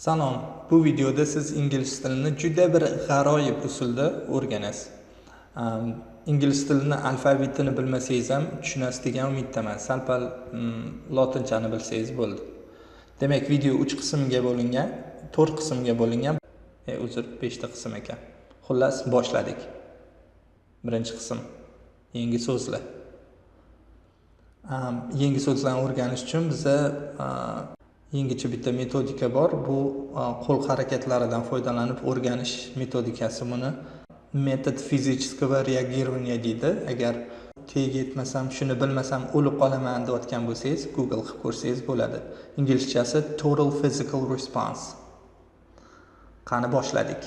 Salom, bu videoda siz ingliz tilini juda bir g'aroyib usulda o'rganasiz. Ingliz tilini alfavitini bilmasangiz ham tushunasiz degan umiddaman. Sal-pal lotinchani bilsangiz bo'ldi. Demak, video 3 qismga bo'lingan, 4 qismga bo'lingan. 5 ta qism ekan. Xullas, boshladik. Birinchi qism yangi so'zlar. Yangi so'zlarni o'rganish uchun biza yangicha bitta metodika bor. Bu qo'l harakatlaridan foydalanib o'rganish metodikasi. Buni metod fizического реагирования deydi. Agar tega yetmasam, shuni bilmasam o'lib qolaman deyotgan bo'lsangiz, Google qilib ko'rsangiz bo'ladi. Inglizchasi total physical response. Qani boshladik.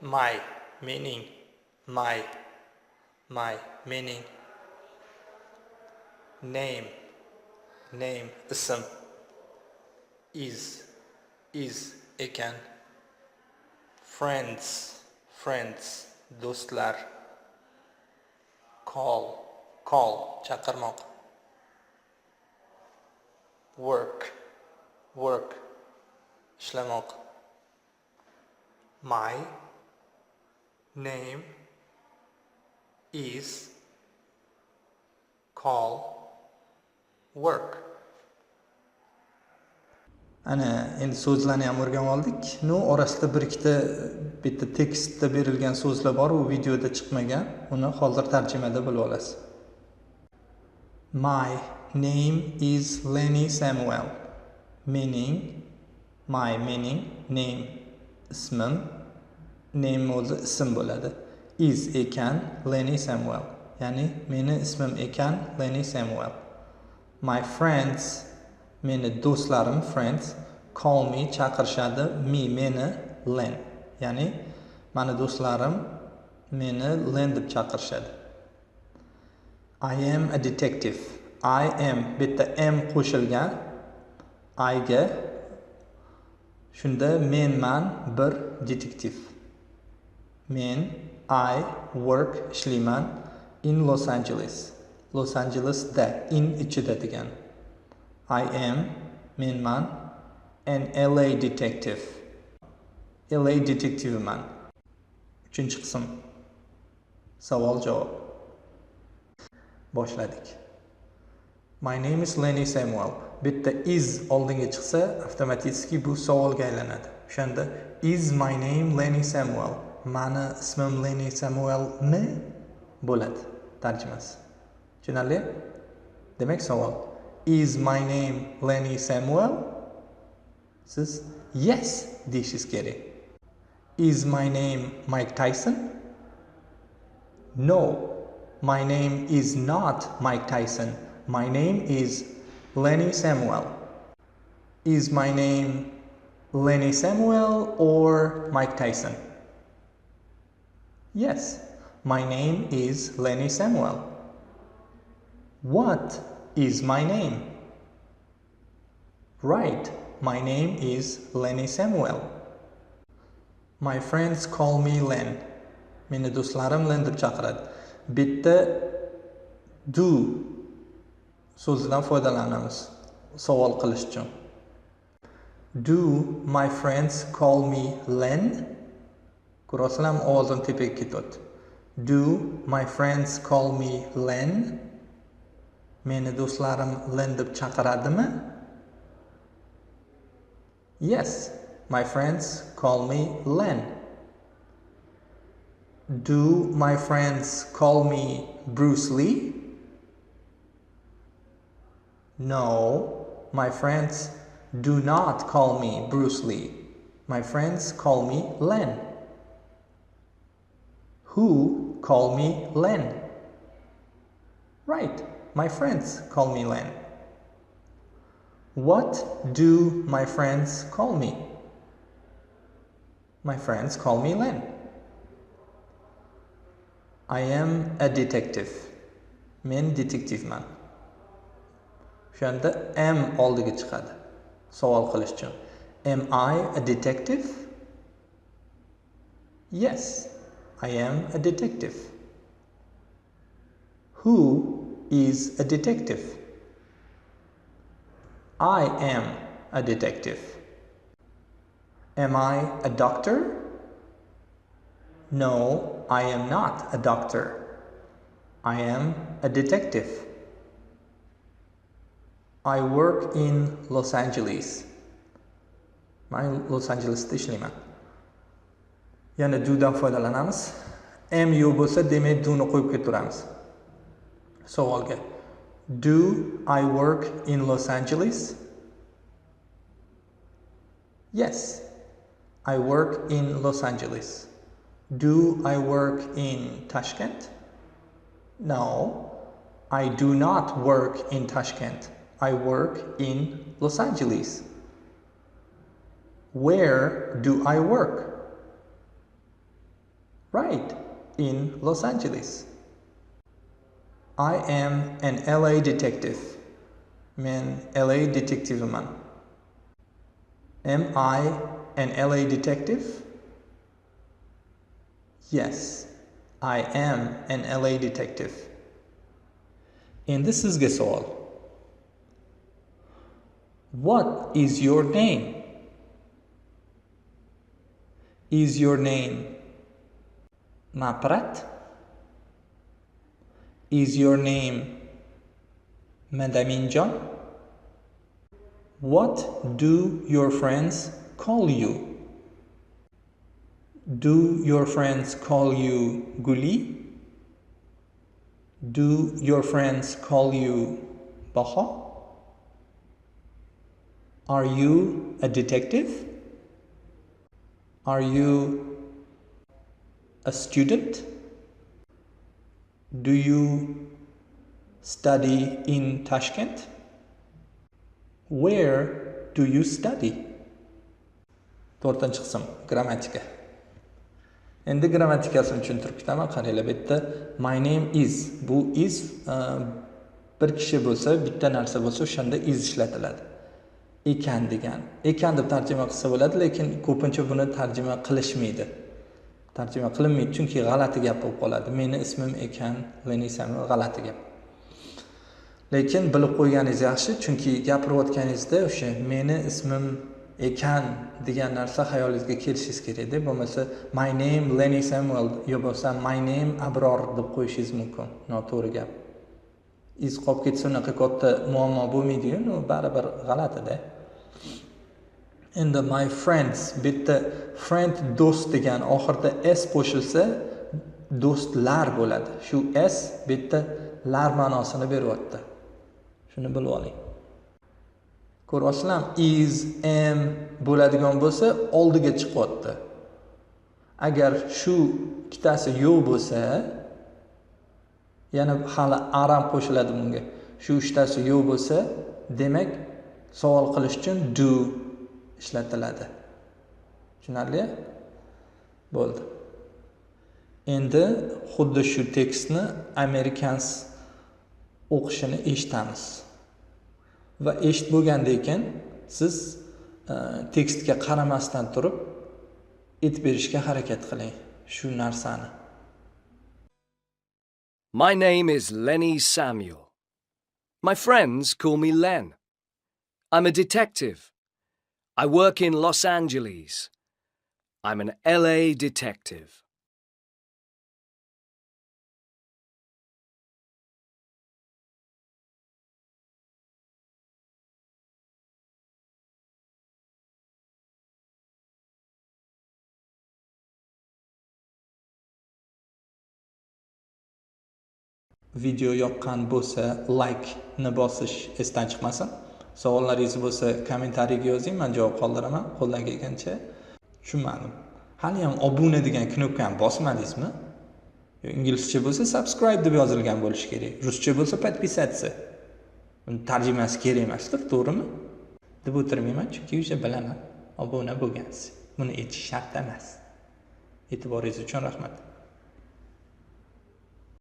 My meaning, my meaning. Name, ism. Is ekan. Friends, do'stlar. Call, chaqirmoq. Work, ishlamoq. My name is call work. Ana endi so'zlarni ham o'rganib oldik. Orasida bir ikkita bitta tekstda berilgan so'zlar bor, u videoda chiqmagan. Uni hozir tarjimada bilib olasiz. My name is Lenny Samuel. My meaning, name ismim, name o'zi ism bo'ladi. Is ekan Lenny Samuel. Ya'ni meni ismim ekan Lenny Samuel. My friends, meni do'stlarim, friends, call me, chaqirishadi, meni Len. Ya'ni meni do'stlarim meni Len deb chaqirishadi. I am a detective. I am, bitta am qo'shilgan I ga. Shunda menman bir detektiv. I work, ishlayman in Los Angeles. Los Angelesda, in ichida degan. I am, menman, an LA detective. LA detektivman. 3-qism. Savol javob. Boshladik. My name is Lenny Samuel. Bitta is oldinga chiqsa, avtomatik bu savolga aylanadi. O'shanda is my name Lenny Samuel. Mani ismim Lenny Samuel mi? Bo'ladi tarjimasi. Tushunarli? Demak savol. Is my name Lenny Samuel? Siz yes deyishingiz kerak. Is my name Mike Tyson? No. My name is not Mike Tyson. My name is Lenny Samuel. Is my name Lenny Samuel or Mike Tyson? Yes, my name is Lenny Samuel. What is my name? Right, my name is Lenny Samuel. My friends call me Len. Meni do'stlarim Len deb chaqiradi. Bitta do so'zidan foydalanamiz savol qilish uchun. Do my friends call me Len? Ko'rasizlarmi, ovozim tepaga ketyapti. Do my friends call me Len? Meni do'stlarim Len deb chaqiradimi? Yes, my friends call me Len. Do my friends call me Bruce Lee? No, my friends do not call me Bruce Lee. My friends call me Len. Who call me Len? Right, my friends call me Len. What do my friends call me? My friends call me Len. I am a detective. Men detektivman. Shunda am oldiga chiqadi. Savol qilish uchun. Am I a detective? Yes, I am a detective. Who is a detective? I am a detective. Am I a doctor? No, I am not a doctor. I am a detective. I work in Los Angeles. Men Los Angelesda ishlayman. Yana do'dan foydalanamiz. Am yo'q bo'lsa, demak do'ni qo'yib ketaveramiz. Savolga. Do I work in Los Angeles? Yes, I work in Los Angeles. Do I work in Tashkent? No, I do not work in Tashkent. I work in Los Angeles. Where do I work? Right, in Los Angeles. I am an LA detective. Men LA detectiveman. Am I an LA detective? Yes, I am an LA detective. Endi sizga savol. What is your name? Is your name Maprat? Is your name Madaminjon? What do your friends call you? Do your friends call you Guli? Do your friends call you Baha? Are you a detective? Are you a student? Do you study in Tashkent? Where do you study? To'rtinchi qism grammatika. Endi grammatikasini tushuntirib ketaman. Qaranglar, bu yerda my name is, bu is bir kishi bo'lsa, bitta narsa bo'lsa, o'shanda is ishlatiladi. Ekan degan. Ekan deb tarjima qilsa bo'ladi, lekin ko'pincha buni tarjima qilishmaydi. Tarjima qilinmaydi, chunki g'alati gap bo'lib qoladi. Meni ismim ekan, Lenny Samuel g'alati gap. Lekin bilib qo'yganingiz yaxshi, chunki gapirayotganingizda o'sha meni ismim ekan degan narsa xayolingizga kelishingiz kerak-da. Bo'lmasa my name Lenny Samuel yo bo'lsa my name Abror deb qo'yishingiz mumkin. Noto'g'ri gap. Iz qolib ketsa unaqa katta muammo bo'lmaydi-yu, baribir g'alati-da. Endi my friends, bitta friend do'st degan oxirida s qo'shilsa do'stlar bo'ladi. Shu s bitta lar ma'nosini beryapti. Shuni bilib oling. Ko'ryapsizlarmi? Is, am bo'ladigan bo'lsa oldiga chiqyapti. Agar shu ikkitasi yo'q bo'lsa, yana hali aram qo'shiladi bunga. Shu ikkitasi yo'q bo'lsa, demak savol qilish uchun do ishlatiladi. Tushunarli? Bo'ldi. Endi xuddi shu tekstni Americans o'qishini eshitamiz. Va eshit bo'lgandan keyin siz tekstga qaramasdan turib aytib berishga harakat qiling shu narsani. My name is Lenny Samuel. My friends call me Len. I'm a detective. I work in Los Angeles. I'm an LA detective. Video yoqqan bo'lsa like ni bosish esdan chiqmasin. Savollaringiz bo'lsa kommentariyga yozing, men javob qoldiraman qo'ldan kelgancha. Tushunmadim. Hali ham obuna degan knopkani bosmadingizmi? Inglizcha bo'lsa subscribe deb yozilgan bo'lishi kerak. Ruscha bo'lsa подписаться. Buni tarjimasi kerak emasdir, to'g'rimi? Deb o'tirmayman, chunki o'sha bilaman. Obuna bo'lgansiz. Buni aytish shart emas. E'tiboringiz uchun rahmat.